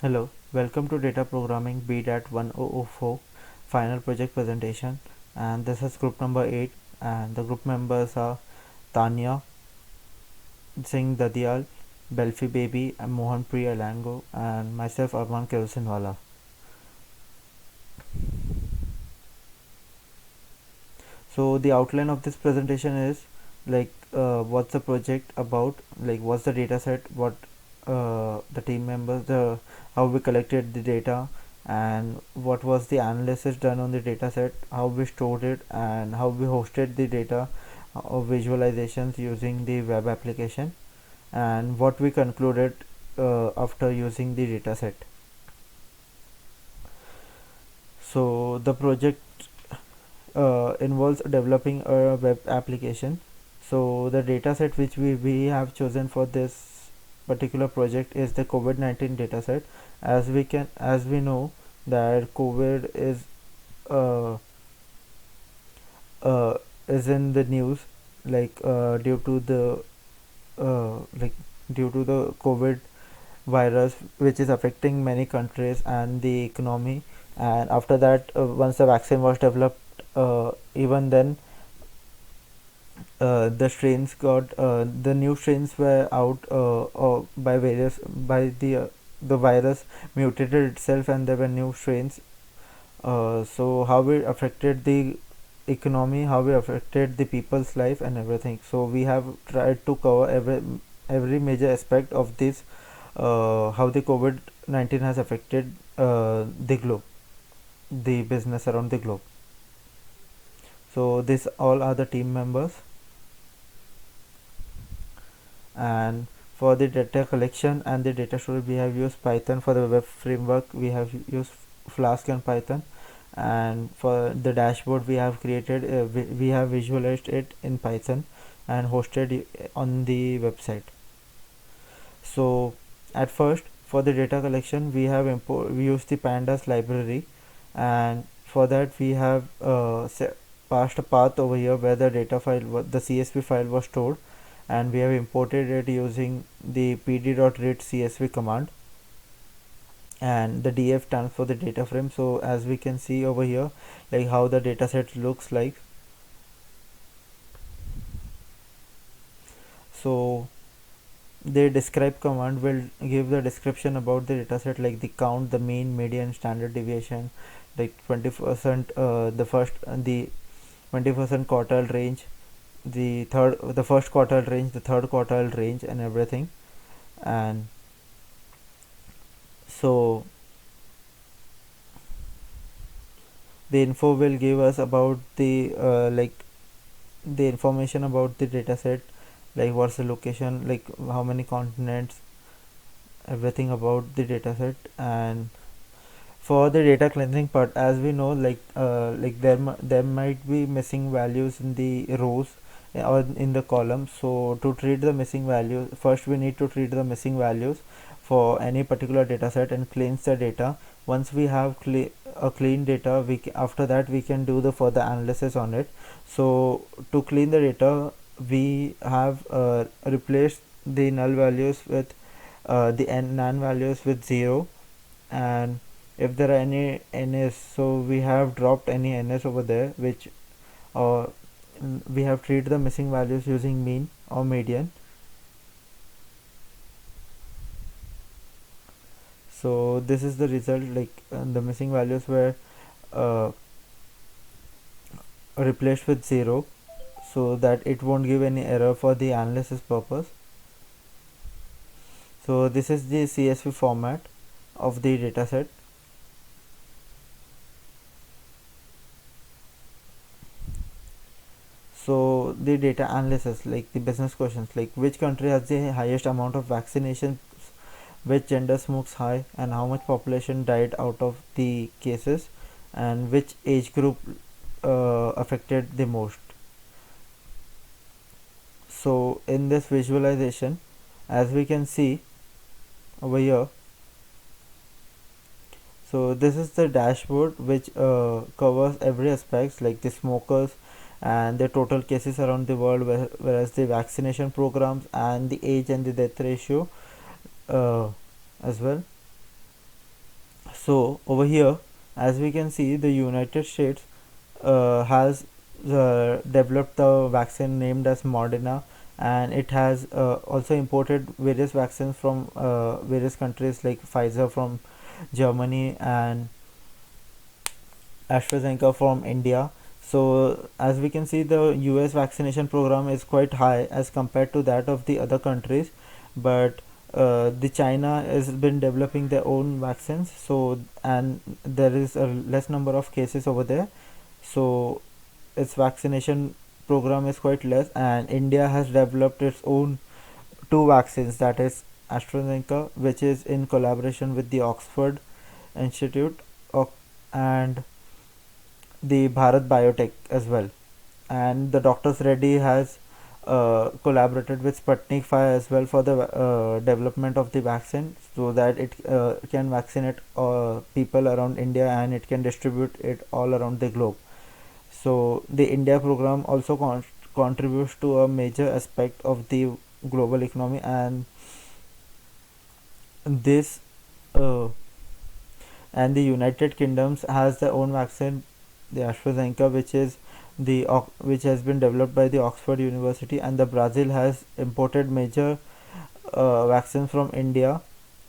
Hello, welcome to Data Programming BDAT 1004 final project presentation, and this is group number 8, and the group members are Tanya Singh Dadial, Belfi Baby, and Mohan Priya Lango, and myself Arman Kerosinwala. So the outline of this presentation is what's the project about, like what's the data set, what the team members, how we collected the data, and what was the analysis done on the data set, how we stored it, and how we hosted the data of visualizations using the web application, and what we concluded after using the data set. So the project involves developing a web application. So the dataset which we have chosen for this particular project is the COVID-19 dataset. As we know that COVID uh, uh, is in the news, like due to the like due to the COVID virus, which is affecting many countries and the economy. And after that, once the vaccine was developed, even then the new strains were out by the virus mutated itself, and there were new strains. So how it affected the economy, how it affected the people's life and everything. So we have tried to cover every major aspect of this, how the COVID-19 has affected the globe, the business around the globe. So these all are the team members. And for the data collection and the data storage, we have used Python. For the web framework, we have used Flask and Python. And for the dashboard, we have created we have visualized it in Python and hosted it on the website. So at first, for the data collection, we used the pandas library, and for that we have passed a path over here where the data file, the CSV file was stored, and we have imported it using the pd.read csv command, and the df stands for the data frame. So as we can see over here, like how the data set looks like. So the describe command will give the description about the dataset, like the count, the mean, median, standard deviation, like 20%, the 20% quartile range, the first quartile range, the third quartile range, and everything. And so the info will give us about the information about the dataset, like what's the location, like how many continents, everything about the dataset. And for the data cleansing part, as we know, there might be missing values in the rows or in the columns. So to treat the missing values, first we need to treat the missing values for any particular data set and cleanse the data. Once we have clean data, after that we can do the further analysis on it. So to clean the data, we have replaced the null values with the non values with 0. And if there are any ns, so we have dropped any ns over there, which uh, we have treated the missing values using mean or median. So this is the result, like the missing values were uh, replaced with 0, so that it won't give any error for the analysis purpose. So this is the csv format of the dataset. So the data analysis, like the business questions, like which country has the highest amount of vaccination, which gender smokes high, and how much population died out of the cases, and which age group affected the most. So in this visualization, as we can see over here, so this is the dashboard which covers every aspects, like the smokers and the total cases around the world, whereas the vaccination programs and the age and the death ratio as well. So over here, as we can see, the United States has developed the vaccine named as Moderna, and it has also imported various vaccines from various countries like Pfizer from Germany and AstraZeneca from India. So as we can see, the US vaccination program is quite high as compared to that of the other countries, but the China has been developing their own vaccines. So and there is a less number of cases over there. So its vaccination program is quite less, and India has developed its own two vaccines, that is AstraZeneca, which is in collaboration with the Oxford Institute, and the Bharat Biotech as well. And the Doctors Reddy has collaborated with Sputnik 5 as well for the development of the vaccine, so that it can vaccinate people around India, and it can distribute it all around the globe. So the India program also contributes to a major aspect of the global economy, and this uh, and the United Kingdoms has their own vaccine, the AstraZeneca, which has been developed by the Oxford University, and the Brazil has imported major vaccines from India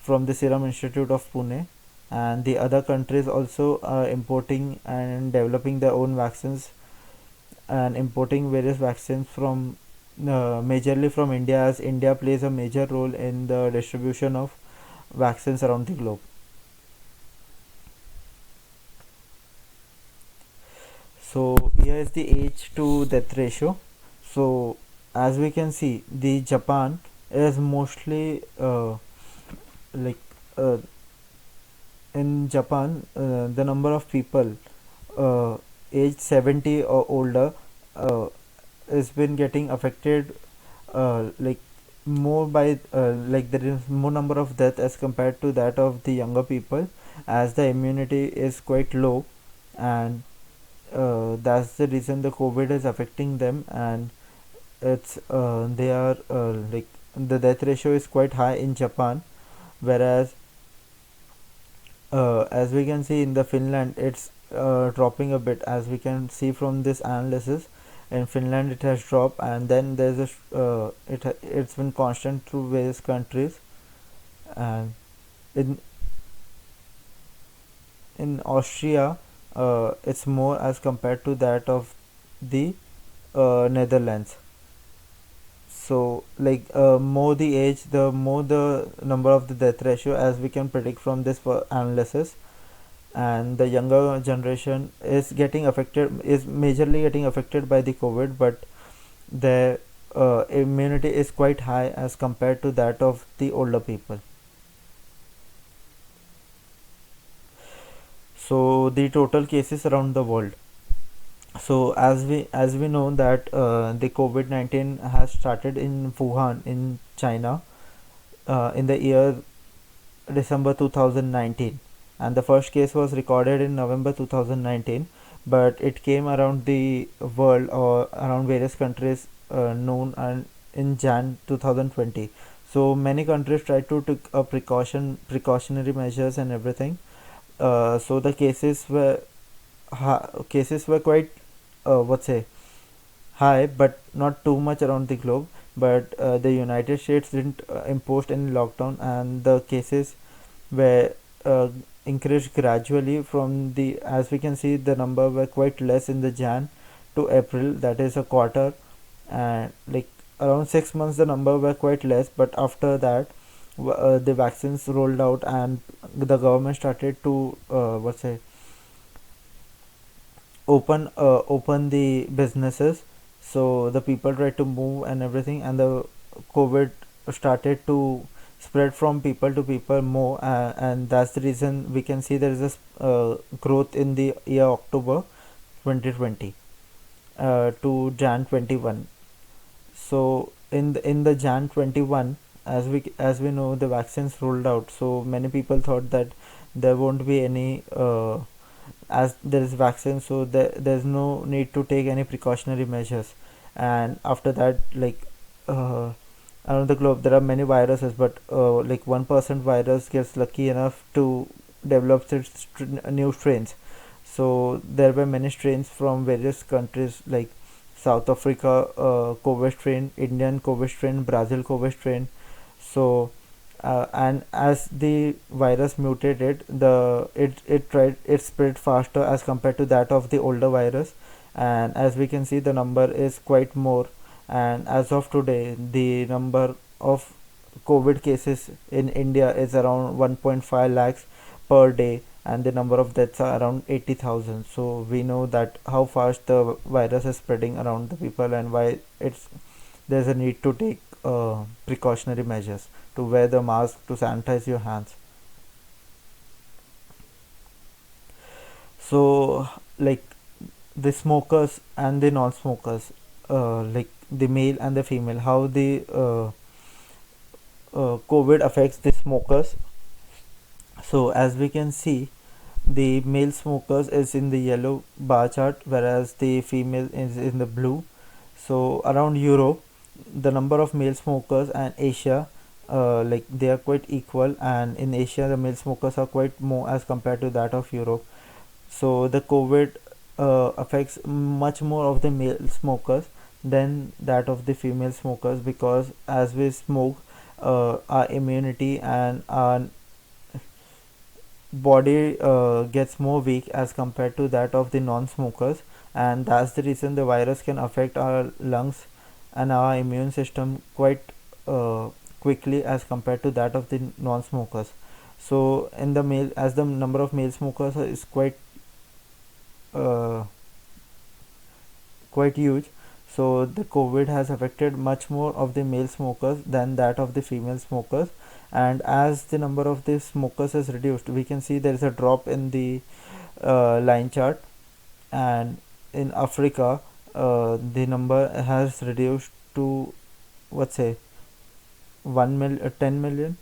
from the Serum Institute of Pune, and the other countries also are importing and developing their own vaccines and importing various vaccines from majorly from India, as India plays a major role in the distribution of vaccines around the globe. So here is the age to death ratio. So as we can see, the Japan is mostly like uh, in Japan, the number of people aged 70 or older has been getting affected like more by like there is more number of death as compared to that of the younger people, as the immunity is quite low, and that's the reason the COVID is affecting them, and it's they are like the death ratio is quite high in Japan, whereas as we can see in the Finland, it's dropping a bit. As we can see from this analysis, in Finland it has dropped, and then there's it's been constant through various countries, and in Austria it's more as compared to that of the Netherlands. So like more the age, the more the number of the death ratio, as we can predict from this analysis. And the younger generation is getting affected, is majorly getting affected by the COVID, but their immunity is quite high as compared to that of the older people. So the total cases around the world. So as we know that the COVID-19 has started in Wuhan in China in the year December 2019, and the first case was recorded in November 2019, but it came around the world or around various countries known and in Jan 2020. So many countries tried to take a precautionary measures and everything. So the cases were quite what say high, but not too much around the globe. But the United States didn't impose any lockdown, and the cases were increased gradually from the, as we can see, the number were quite less in the Jan to April, that is a quarter, and like around 6 months the number were quite less. But after that the vaccines rolled out, and the government started to what say open the businesses, so the people tried to move and everything, and the COVID started to spread from people to people more, and that's the reason we can see there is a growth in the year October 2020 to Jan 21. So in the Jan 21, as we know, the vaccines rolled out, so many people thought that there won't be any as there is vaccine, so there's no need to take any precautionary measures. And after that, like around the globe there are many viruses, but like 1% virus gets lucky enough to develops its new strains. So there were many strains from various countries like South Africa COVID strain, Indian COVID strain, Brazil COVID strain. So and as the virus mutated, it spread faster as compared to that of the older virus, and as we can see, the number is quite more. And as of today, the number of COVID cases in India is around 1.5 lakhs per day, and the number of deaths are around 80,000. So we know that how fast the virus is spreading around the people, and why there's a need to take precautionary measures, to wear the mask, to sanitize your hands. So like the smokers and the non-smokers, like the male and the female, how the COVID affects the smokers. So as we can see, the male smokers is in the yellow bar chart, whereas the female is in the blue. So around Europe, the number of male smokers and Asia, like they are quite equal, and in Asia the male smokers are quite more as compared to that of Europe. So the COVID affects much more of the male smokers than that of the female smokers, because as we smoke, our immunity and our body gets more weak as compared to that of the non-smokers, and that's the reason the virus can affect our lungs and our immune system quite quickly as compared to that of the non-smokers. So in the male, as the number of male smokers is uh, quite huge, so the COVID has affected much more of the male smokers than that of the female smokers. And as the number of the smokers is reduced, we can see there is a drop in the line chart. And in Africa, the number has reduced to, what say, 10 million,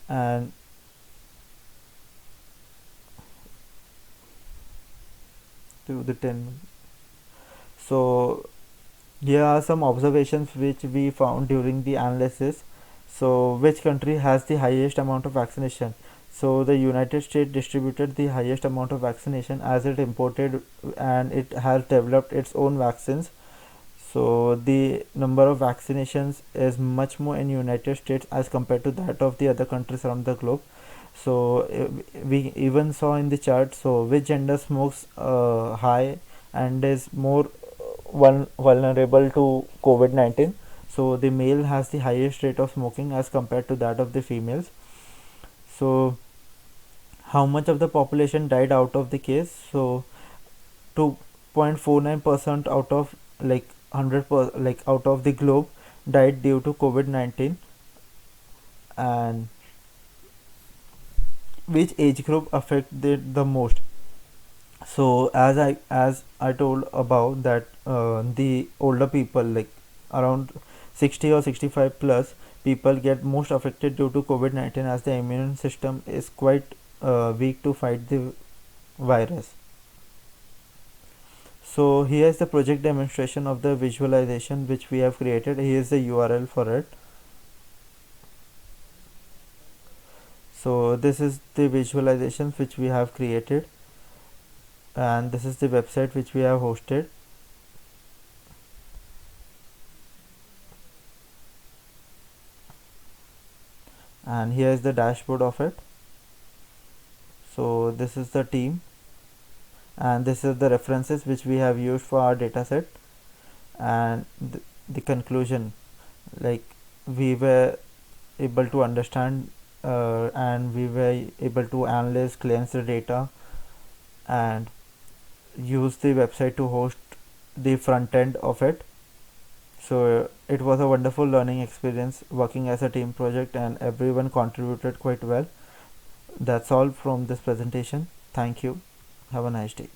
and to the 10 million. So here are some observations which we found during the analysis. So which country has the highest amount of vaccination? So the United States distributed the highest amount of vaccination, as it imported and it has developed its own vaccines. So the number of vaccinations is much more in United States as compared to that of the other countries around the globe. So we even saw in the chart, so which gender smokes high and is more vulnerable to COVID-19. So the male has the highest rate of smoking as compared to that of the females. So how much of the population died out of the case? So 2.49% out of like 100 like out of the globe died due to COVID-19. And which age group affected the most? So as I told about that, the older people, like around 60 or 65 plus people, get most affected due to COVID-19, as the immune system is quite weak to fight the virus. So here is the project demonstration of the visualization which we have created. Here is the URL for it. So this is the visualizations which we have created, and this is the website which we have hosted. And here is the dashboard of it. So this is the team, and this is the references which we have used for our dataset. And the conclusion, like we were able to understand and we were able to analyze, cleanse the data, and use the website to host the front end of it. So it was a wonderful learning experience working as a team project, and everyone contributed quite well. That's all from this presentation. Thank you. Have a nice day.